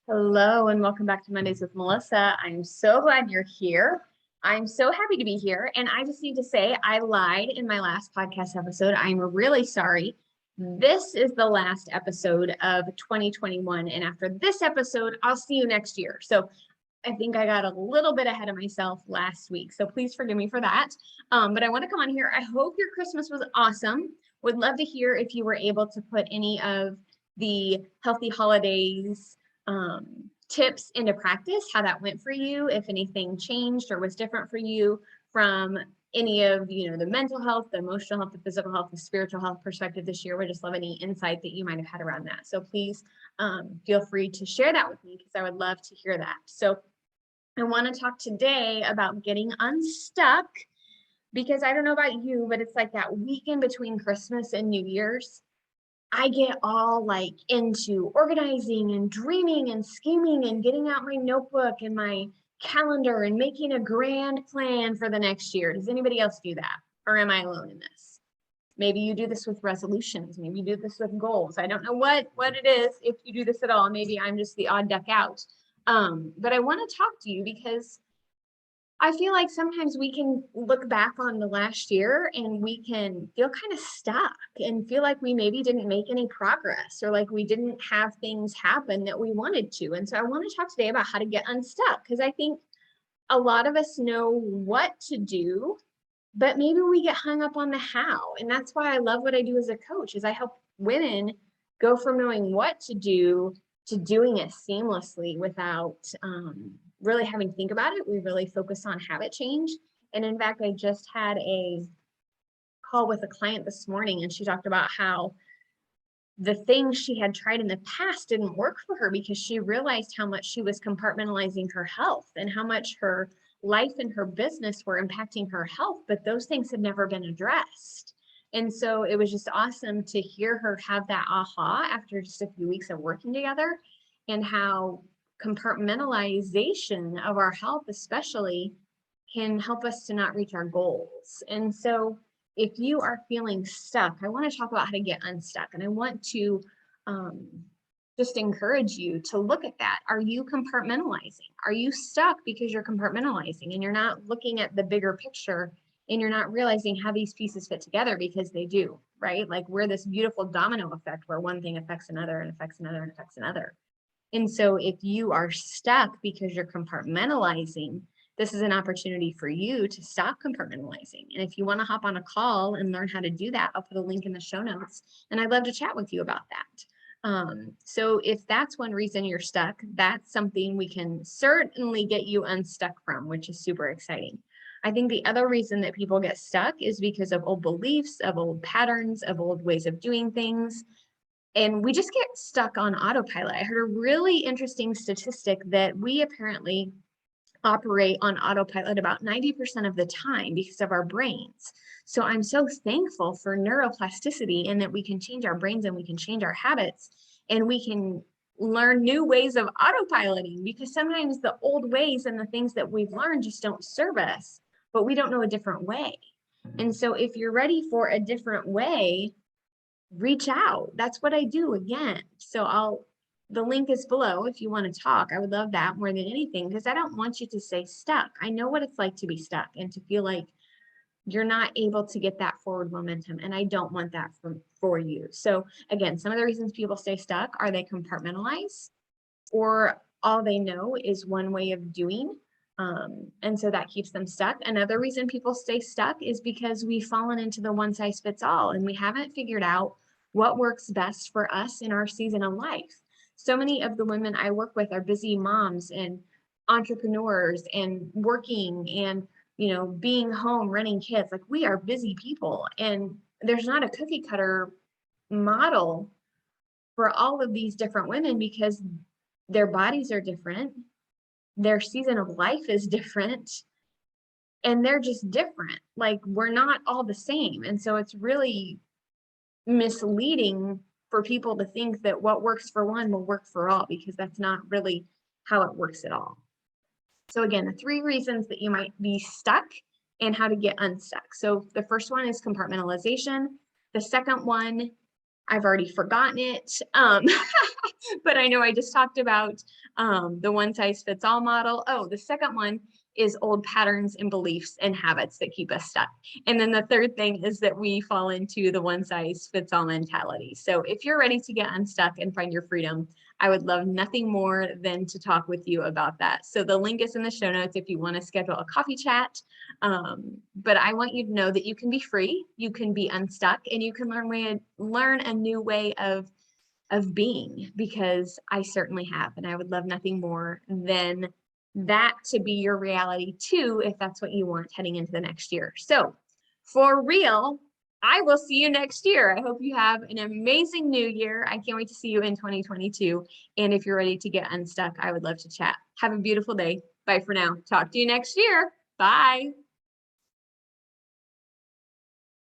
Hello and welcome back to Mondays with Melissa. I'm so glad you're here. I'm so happy to be here. And I just need to say, I lied in my last podcast episode. I'm really sorry. This is the last episode of 2021. And after this episode, I'll see you next year. So I think I got a little bit ahead of myself last week. So please forgive me for that. But I want to come on here. I hope your Christmas was awesome. Would love to hear if you were able to put any of the healthy holidays tips into practice, how that went for you, if anything changed or was different for you from any of, the mental health, the emotional health, the physical health, the spiritual health perspective this year. We just love any insight that you might have had around that. So please feel free to share that with me because I would love to hear that. So I want to talk today about getting unstuck because I don't know about you, but it's like that weekend between Christmas and New Year's. I get all like into organizing and dreaming and scheming and getting out my notebook and my calendar and making a grand plan for the next year. Does anybody else do that? Or am I alone in this? Maybe you do this with resolutions. Maybe you do this with goals. I don't know what it is, if you do this at all. Maybe I'm just the odd duck out. But I want to talk to you because I feel like sometimes we can look back on the last year and we can feel kind of stuck and feel like we maybe didn't make any progress or like we didn't have things happen that we wanted to. And so I want to talk today about how to get unstuck because I think a lot of us know what to do, but maybe we get hung up on the how. And that's why I love what I do as a coach is I help women go from knowing what to do to doing it seamlessly without really having to think about it. We really focus on habit change. And in fact, I just had a call with a client this morning and she talked about how the things she had tried in the past didn't work for her because she realized how much she was compartmentalizing her health and how much her life and her business were impacting her health, but those things had never been addressed. And so it was just awesome to hear her have that aha after just a few weeks of working together and how compartmentalization of our health especially can help us to not reach our goals. And so if you are feeling stuck, I want to talk about how to get unstuck. And I want to just encourage you to look at that. Are you compartmentalizing? Are you stuck because you're compartmentalizing and you're not looking at the bigger picture and you're not realizing how these pieces fit together because they do, right? Like we're this beautiful domino effect where one thing affects another and affects another and affects another. And so if you are stuck because you're compartmentalizing, this is an opportunity for you to stop compartmentalizing. And if you want to hop on a call and learn how to do that, I'll put a link in the show notes. And I'd love to chat with you about that. So if that's one reason you're stuck, that's something we can certainly get you unstuck from, which is super exciting. I think the other reason that people get stuck is because of old beliefs, of old patterns, of old ways of doing things. And we just get stuck on autopilot. I heard a really interesting statistic that we apparently operate on autopilot about 90% of the time because of our brains. So I'm so thankful for neuroplasticity and that we can change our brains and we can change our habits and we can learn new ways of autopiloting because sometimes the old ways and the things that we've learned just don't serve us, but we don't know a different way. And so if you're ready for a different way, reach out. That's what I do again. So the link is below if you want to talk. I would love that more than anything because I don't want you to stay stuck. I know what it's like to be stuck and to feel like you're not able to get that forward momentum. And I don't want that for you. So again, some of the reasons people stay stuck are they compartmentalize or all they know is one way of doing. And so that keeps them stuck. Another reason people stay stuck is because we've fallen into the one size fits all and we haven't figured out what works best for us in our season of life. So many of the women I work with are busy moms and entrepreneurs and working and, being home, running kids. Like we are busy people and there's not a cookie cutter model for all of these different women because their bodies are different. Their season of life is different and they're just different. Like we're not all the same. And so it's really misleading for people to think that what works for one will work for all because that's not really how it works at all. So again, the 3 reasons that you might be stuck and how to get unstuck. So the first one is compartmentalization. The second one, I've already forgotten it. But I know I just talked about the one size fits all model. Oh, the second one is old patterns and beliefs and habits that keep us stuck. And then the third thing is that we fall into the one size fits all mentality. So if you're ready to get unstuck and find your freedom, I would love nothing more than to talk with you about that. So the link is in the show notes if you want to schedule a coffee chat. But I want you to know that you can be free, you can be unstuck, and you can learn a new way of being, because I certainly have, and I would love nothing more than that to be your reality too, if that's what you want heading into the next year. So for real, I will see you next year. I hope you have an amazing new year. I can't wait to see you in 2022. And if you're ready to get unstuck, I would love to chat. Have a beautiful day. Bye for now. Talk to you next year. Bye.